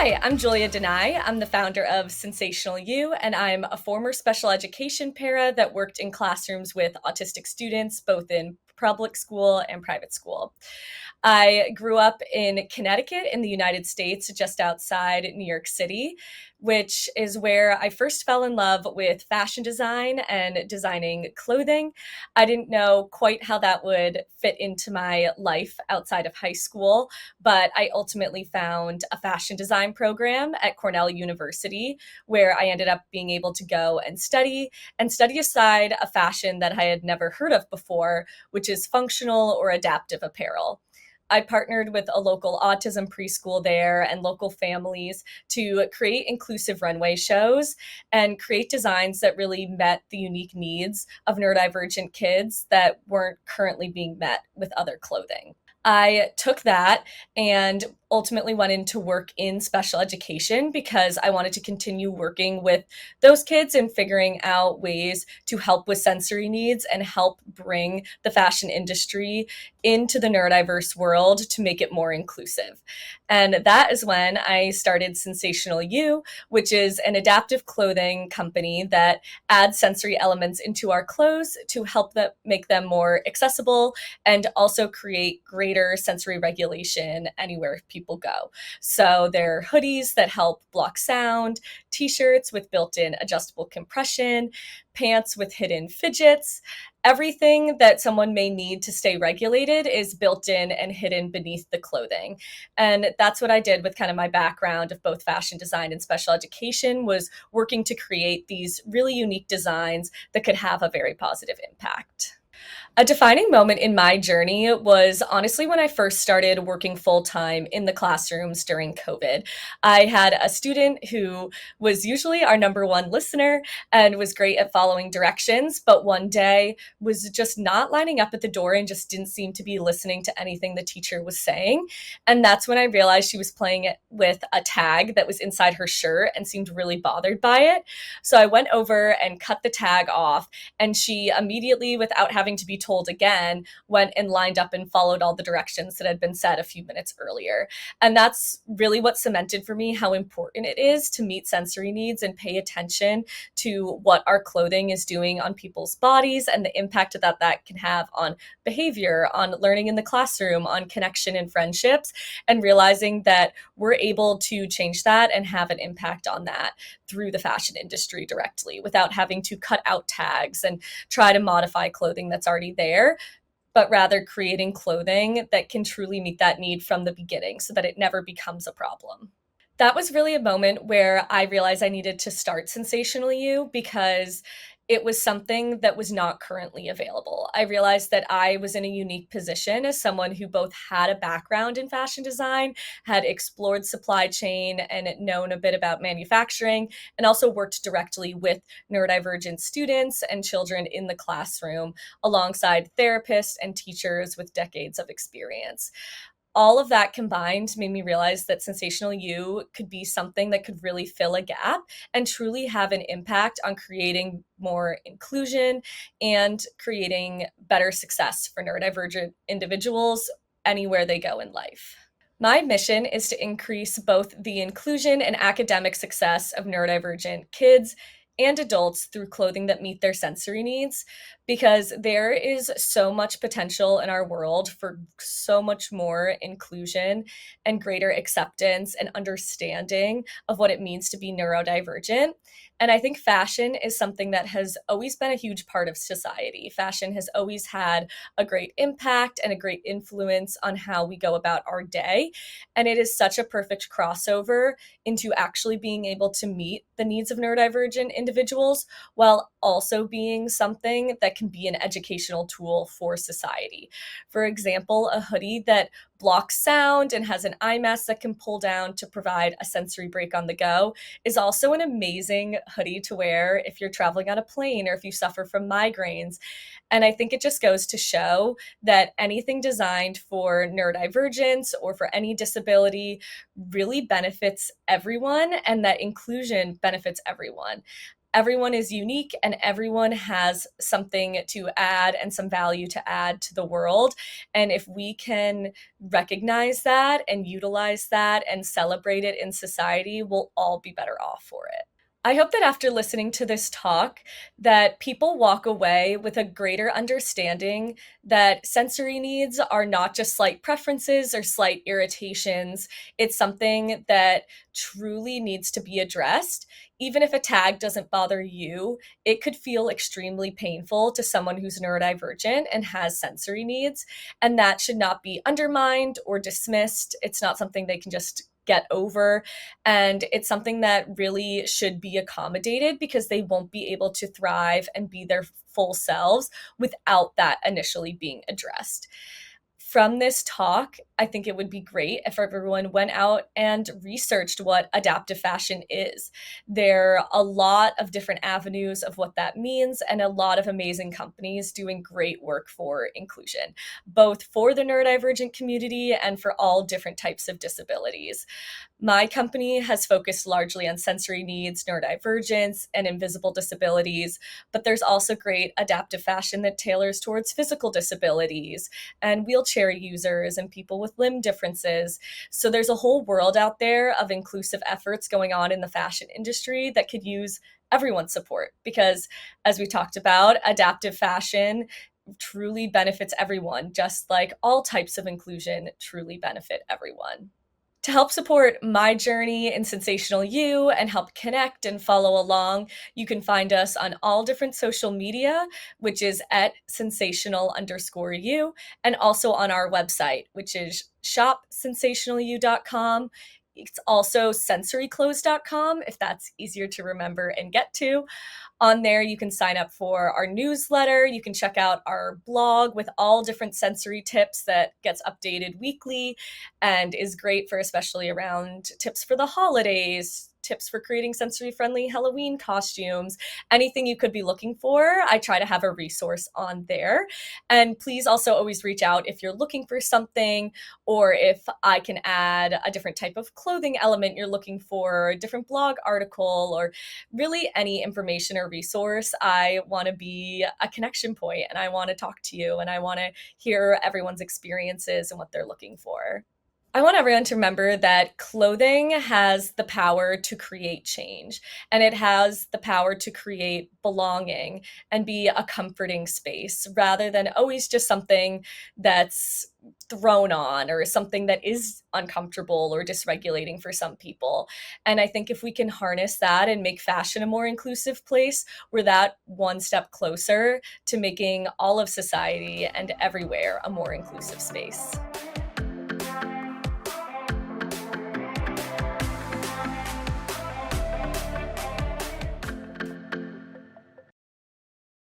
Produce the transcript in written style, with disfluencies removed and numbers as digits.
Hi, I'm Julia DeNey. I'm the founder of Sense-ational You, and I'm a former special education para that worked in classrooms with autistic students, both in public school and private school. I grew up in Connecticut in the United States, just outside New York City, which is where I first fell in love with fashion design and designing clothing. I didn't know quite how that would fit into my life outside of high school, but I ultimately found a fashion design program at Cornell University where I ended up being able to go and study aside a fashion that I had never heard of before, which is functional or adaptive apparel. I partnered with a local autism preschool there and local families to create inclusive runway shows and create designs that really met the unique needs of neurodivergent kids that weren't currently being met with other clothing. I took that and ultimately went into work in special education because I wanted to continue working with those kids and figuring out ways to help with sensory needs and help bring the fashion industry into the neurodiverse world to make it more inclusive. And that is when I started Sense-ational You, which is an adaptive clothing company that adds sensory elements into our clothes to help them make them more accessible and also create greater sensory regulation anywhere people go. So there are hoodies that help block sound, t-shirts with built-in adjustable compression, pants with hidden fidgets. Everything that someone may need to stay regulated is built in and hidden beneath the clothing. And that's what I did with kind of my background of both fashion design and special education, was working to create these really unique designs that could have a very positive impact. A defining moment in my journey was honestly when I first started working full time in the classrooms during COVID. I had a student who was usually our number one listener and was great at following directions, but one day was just not lining up at the door and just didn't seem to be listening to anything the teacher was saying. And that's when I realized she was playing it with a tag that was inside her shirt and seemed really bothered by it. So I went over and cut the tag off, and she immediately, without having to be told again, went and lined up and followed all the directions that had been said a few minutes earlier. And that's really what cemented for me how important it is to meet sensory needs and pay attention to what our clothing is doing on people's bodies and the impact that that can have on behavior, on learning in the classroom, on connection and friendships, and realizing that we're able to change that and have an impact on that through the fashion industry directly without having to cut out tags and try to modify clothing that's already there, but rather creating clothing that can truly meet that need from the beginning so that it never becomes a problem. That was really a moment where I realized I needed to start Sense-ational You because it was something that was not currently available. I realized that I was in a unique position as someone who both had a background in fashion design, had explored supply chain and known a bit about manufacturing, and also worked directly with neurodivergent students and children in the classroom alongside therapists and teachers with decades of experience. All of that combined made me realize that Sense-ational You could be something that could really fill a gap and truly have an impact on creating more inclusion and creating better success for neurodivergent individuals anywhere they go in life. My mission is to increase both the inclusion and academic success of neurodivergent kids and adults through clothing that meet their sensory needs, because there is so much potential in our world for so much more inclusion and greater acceptance and understanding of what it means to be neurodivergent. And I think fashion is something that has always been a huge part of society. Fashion has always had a great impact and a great influence on how we go about our day. And it is such a perfect crossover into actually being able to meet the needs of neurodivergent individuals while also being something that can be an educational tool for society. For example, a hoodie that blocks sound and has an eye mask that can pull down to provide a sensory break on the go is also an amazing hoodie to wear if you're traveling on a plane or if you suffer from migraines. And I think it just goes to show that anything designed for neurodivergence or for any disability really benefits everyone, and that inclusion benefits everyone. everyone is unique and everyone has something to add and some value to add to the world. And if we can recognize that and utilize that and celebrate it in society, we'll all be better off for it. I hope that after listening to this talk, that people walk away with a greater understanding that sensory needs are not just slight preferences or slight irritations. It's something that truly needs to be addressed. Even if a tag doesn't bother you, it could feel extremely painful to someone who's neurodivergent and has sensory needs, and that should not be undermined or dismissed. It's not something they can just get over. And it's something that really should be accommodated because they won't be able to thrive and be their full selves without that initially being addressed. From this talk, I think it would be great if everyone went out and researched what adaptive fashion is. There are a lot of different avenues of what that means, and a lot of amazing companies doing great work for inclusion, both for the neurodivergent community and for all different types of disabilities. My company has focused largely on sensory needs, neurodivergence, and invisible disabilities, but there's also great adaptive fashion that tailors towards physical disabilities and wheelchair users and people with limb differences. So there's a whole world out there of inclusive efforts going on in the fashion industry that could use everyone's support because, as we talked about, adaptive fashion truly benefits everyone, just like all types of inclusion truly benefit everyone. To help support my journey in Sense-ational You and help connect and follow along, you can find us on all different social media, which is at sensational_you, and also on our website, which is shopsensationalyou.com. It's also sensoryclothes.com, if that's easier to remember and get to. On there, you can sign up for our newsletter. You can check out our blog with all different sensory tips that gets updated weekly and is great for especially around tips for the holidays, tips for creating sensory-friendly Halloween costumes, anything you could be looking for. I try to have a resource on there. And please also always reach out if you're looking for something or if I can add a different type of clothing element you're looking for, a different blog article, or really any information or resource. I want to be a connection point and I want to talk to you and I want to hear everyone's experiences and what they're looking for. I want everyone to remember that clothing has the power to create change, and it has the power to create belonging and be a comforting space rather than always just something that's thrown on or something that is uncomfortable or dysregulating for some people. And I think if we can harness that and make fashion a more inclusive place, we're that one step closer to making all of society and everywhere a more inclusive space.